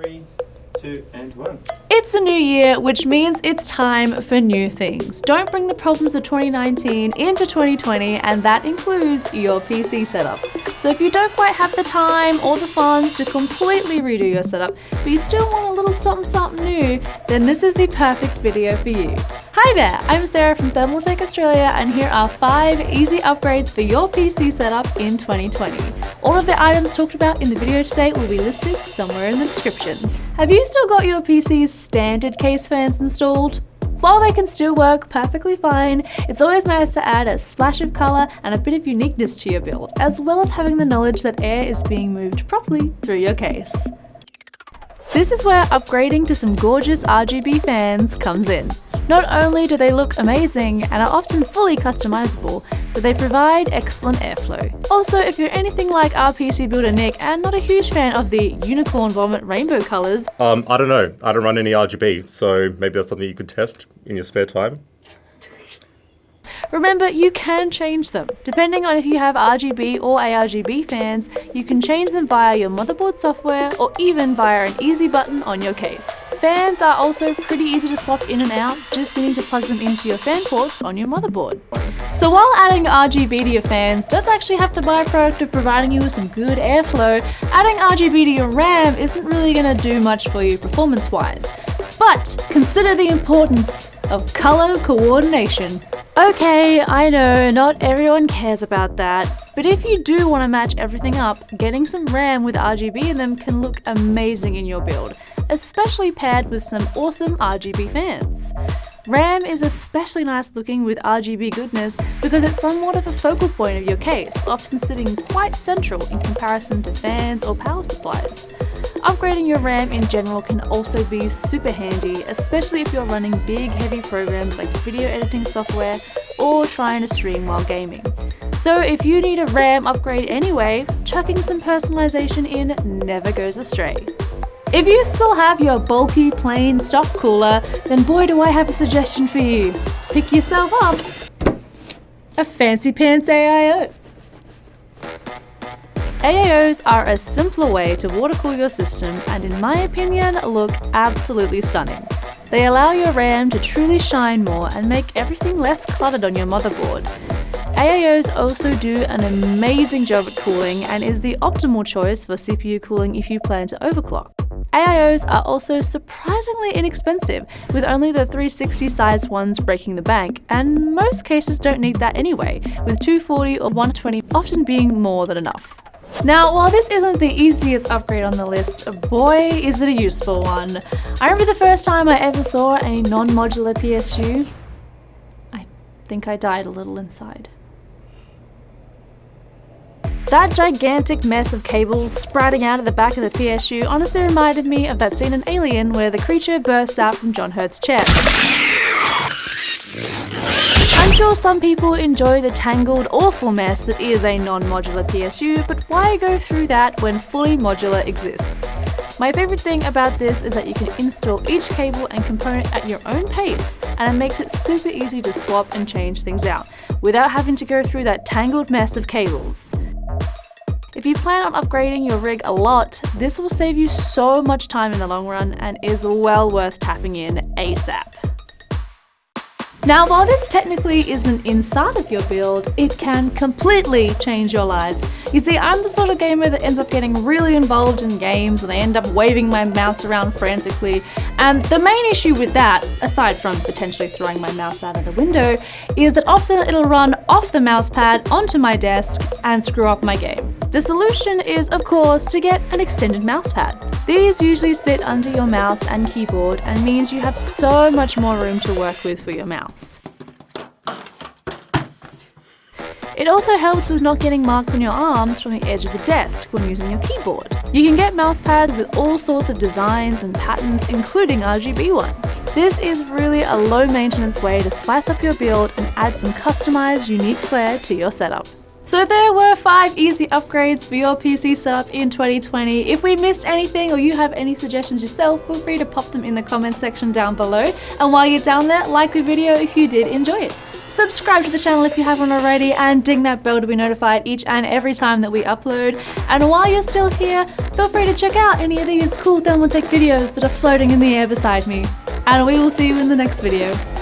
3, 2, and 1. It's a new year, which means it's time for new things. Don't bring the problems of 2019 into 2020, and that includes your PC setup. So if you don't quite have the time or the funds to completely redo your setup, but you still want a little something new, then this is the perfect video for you. Hi there, I'm Sarah from Thermaltake Australia, and here are 5 easy upgrades for your PC setup in 2020. All of the items talked about in the video today will be listed somewhere in the description. Have you still got your PC's standard case fans installed? While they can still work perfectly fine, it's always nice to add a splash of colour and a bit of uniqueness to your build, as well as having the knowledge that air is being moved properly through your case. This is where upgrading to some gorgeous RGB fans comes in. Not only do they look amazing and are often fully customizable, but they provide excellent airflow. Also, if you're anything like our PC builder Nick and not a huge fan of the unicorn vomit rainbow colours, I don't know. I don't run any RGB, so maybe that's something you could test in your spare time. remember, you can change them. Depending on if you have RGB or ARGB fans, you can change them via your motherboard software or even via an easy button on your case. Fans are also pretty easy to swap in and out, just needing to plug them into your fan ports on your motherboard. So while adding RGB to your fans does actually have the byproduct of providing you with some good airflow, adding RGB to your RAM isn't really going to do much for you performance-wise. But consider the importance of color coordination. Okay, I know not everyone cares about that, but if you do want to match everything up, getting some RAM with RGB in them can look amazing in your build, especially paired with some awesome RGB fans. RAM is especially nice looking with RGB goodness because it's somewhat of a focal point of your case, often sitting quite central in comparison to fans or power supplies. Upgrading your RAM in general can also be super handy, especially if you're running big heavy programs like video editing software or trying to stream while gaming. So if you need a RAM upgrade anyway, chucking some personalization in never goes astray. If you still have your bulky plain stock cooler, then boy do I have a suggestion for you. Pick yourself up a fancy pants AIO. AIOs are a simpler way to water cool your system and in my opinion look absolutely stunning. They allow your RAM to truly shine more and make everything less cluttered on your motherboard. AIOs also do an amazing job at cooling and is the optimal choice for CPU cooling if you plan to overclock. AIOs are also surprisingly inexpensive, with only the 360 sized ones breaking the bank, and most cases don't need that anyway, with 240 or 120 often being more than enough. Now, while this isn't the easiest upgrade on the list, boy is it a useful one. I remember the first time I ever saw a non-modular PSU, I think I died a little inside. That gigantic mess of cables sprouting out of the back of the PSU honestly reminded me of that scene in Alien where the creature bursts out from John Hurt's chest. I'm sure some people enjoy the tangled, awful mess that is a non-modular PSU, but why go through that when fully modular exists? My favourite thing about this is that you can install each cable and component at your own pace, and it makes it super easy to swap and change things out, without having to go through that tangled mess of cables. If you plan on upgrading your rig a lot, this will save you so much time in the long run and is well worth tapping in ASAP. Now, while this technically isn't inside of your build, it can completely change your life. You see, I'm the sort of gamer that ends up getting really involved in games and I end up waving my mouse around frantically. And the main issue with that, aside from potentially throwing my mouse out of the window, is that often it'll run off the mousepad onto my desk and screw up my game. The solution is, of course, to get an extended mousepad. These usually sit under your mouse and keyboard and means you have so much more room to work with for your mouse. It also helps with not getting marked on your arms from the edge of the desk when using your keyboard. You can get mousepads with all sorts of designs and patterns, including RGB ones. This is really a low maintenance way to spice up your build and add some customized, unique flair to your setup. So there were 5 easy upgrades for your PC setup in 2020. If we missed anything or you have any suggestions yourself, feel free to pop them in the comments section down below. And while you're down there, like the video if you did enjoy it. Subscribe to the channel if you haven't already, and ding that bell to be notified each and every time that we upload. And while you're still here, feel free to check out any of these cool Thermaltake videos that are floating in the air beside me. And we will see you in the next video.